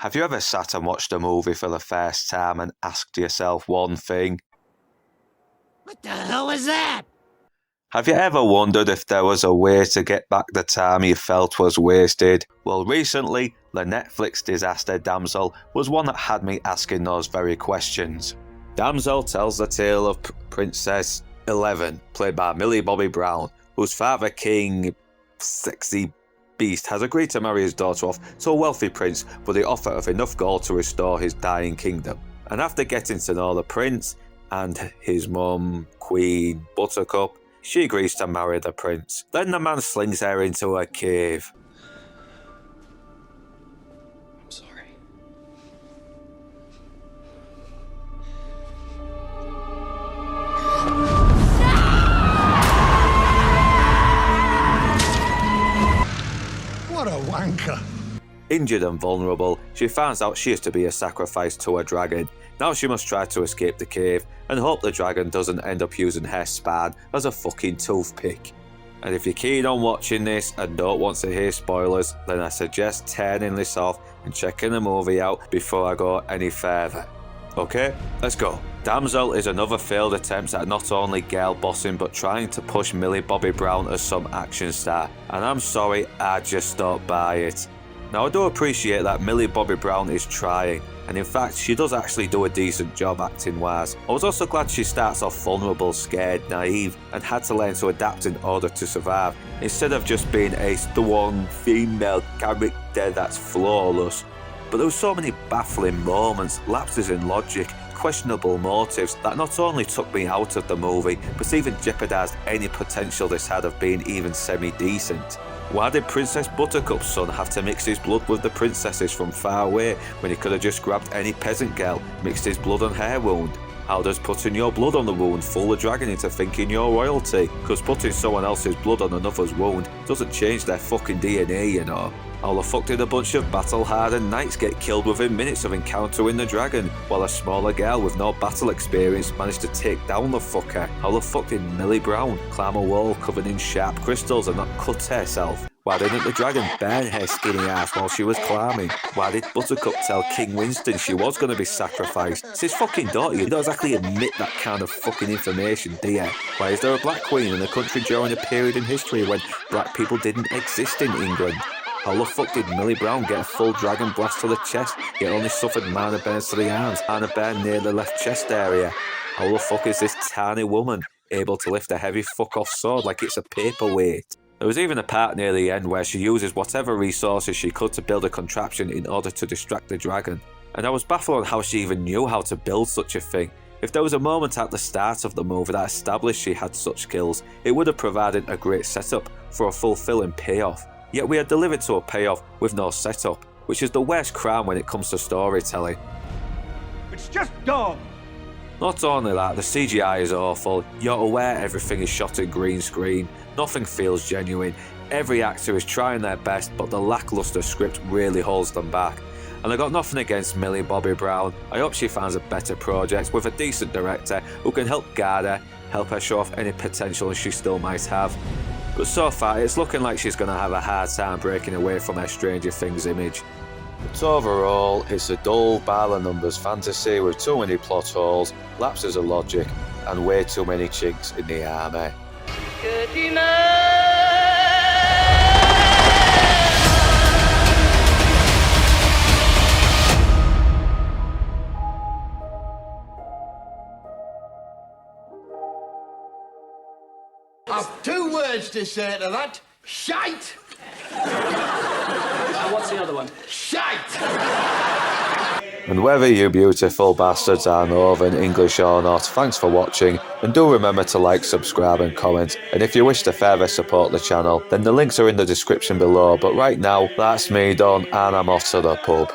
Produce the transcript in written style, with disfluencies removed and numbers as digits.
Have you ever sat and watched a movie for the first time and asked yourself one thing? What the hell was that? Have you ever wondered if there was a way to get back the time you felt was wasted? Well, recently, the Netflix disaster Damsel was one that had me asking those very questions. Damsel tells the tale of Princess 11, played by Millie Bobby Brown, whose father, King Sexy Beast, has agreed to marry his daughter off to a wealthy prince for the offer of enough gold to restore his dying kingdom. And after getting to know the prince and his mum, Queen Buttercup, she agrees to marry the prince. Then the man slings her into a cave. I'm sorry. What a wanker. Injured and vulnerable, she finds out she is to be a sacrifice to a dragon. Now she must try to escape the cave and hope the dragon doesn't end up using her span as a fucking toothpick. And if you're keen on watching this and don't want to hear spoilers, then I suggest turning this off and checking the movie out before I go any further. Okay, let's go. Damsel is another failed attempt at not only girl bossing but trying to push Millie Bobby Brown as some action star, and I'm sorry, I just don't buy it. Now I do appreciate that Millie Bobby Brown is trying, and in fact she does actually do a decent job acting wise. I was also glad she starts off vulnerable, scared, naive, and had to learn to adapt in order to survive, instead of just being a strong female character that's flawless. But there were so many baffling moments, lapses in logic, questionable motives that not only took me out of the movie, but even jeopardised any potential this had of being even semi-decent. Why did Princess Buttercup's son have to mix his blood with the princesses from far away when he could have just grabbed any peasant girl, mixed his blood on her wound? How does putting your blood on the wound fool the dragon into thinking you're royalty? Because putting someone else's blood on another's wound doesn't change their fucking DNA, you know. How the fuck did a bunch of battle-hardened knights get killed within minutes of encountering the dragon, while a smaller girl with no battle experience managed to take down the fucker? How the fuck did Millie Brown climb a wall covered in sharp crystals and not cut herself? Why didn't the dragon burn her skinny ass while she was climbing? Why did Buttercup tell King Winston she was going to be sacrificed? It's his fucking daughter, you don't exactly admit that kind of fucking information, do you? Why is there a black queen in a country during a period in history when black people didn't exist in England? How the fuck did Millie Brown get a full dragon blast to the chest, yet only suffered minor burns to the arms and a burn near the left chest area? How the fuck is this tiny woman able to lift a heavy fuck-off sword like it's a paperweight? There was even a part near the end where she uses whatever resources she could to build a contraption in order to distract the dragon. And I was baffled on how she even knew how to build such a thing. If there was a moment at the start of the movie that established she had such skills, it would have provided a great setup for a fulfilling payoff. Yet we are delivered to a payoff with no setup, which is the worst crime when it comes to storytelling. It's just dumb. Not only that, the CGI is awful, you're aware everything is shot in green screen, nothing feels genuine, every actor is trying their best but the lackluster script really holds them back. And I got nothing against Millie Bobby Brown, I hope she finds a better project with a decent director who can help guide her, help her show off any potential she still might have. But so far it's looking like she's going to have a hard time breaking away from her Stranger Things image. But overall, it's a dull pile of numbers fantasy with too many plot holes, lapses of logic, and way too many chinks in the armour. I've two words to say to that. Shite! What's the other one? Shite! And whether you beautiful bastards are Northern, English or not, thanks for watching, and do remember to like, subscribe and comment, and if you wish to further support the channel, then the links are in the description below, but right now, that's me done, and I'm off to the pub.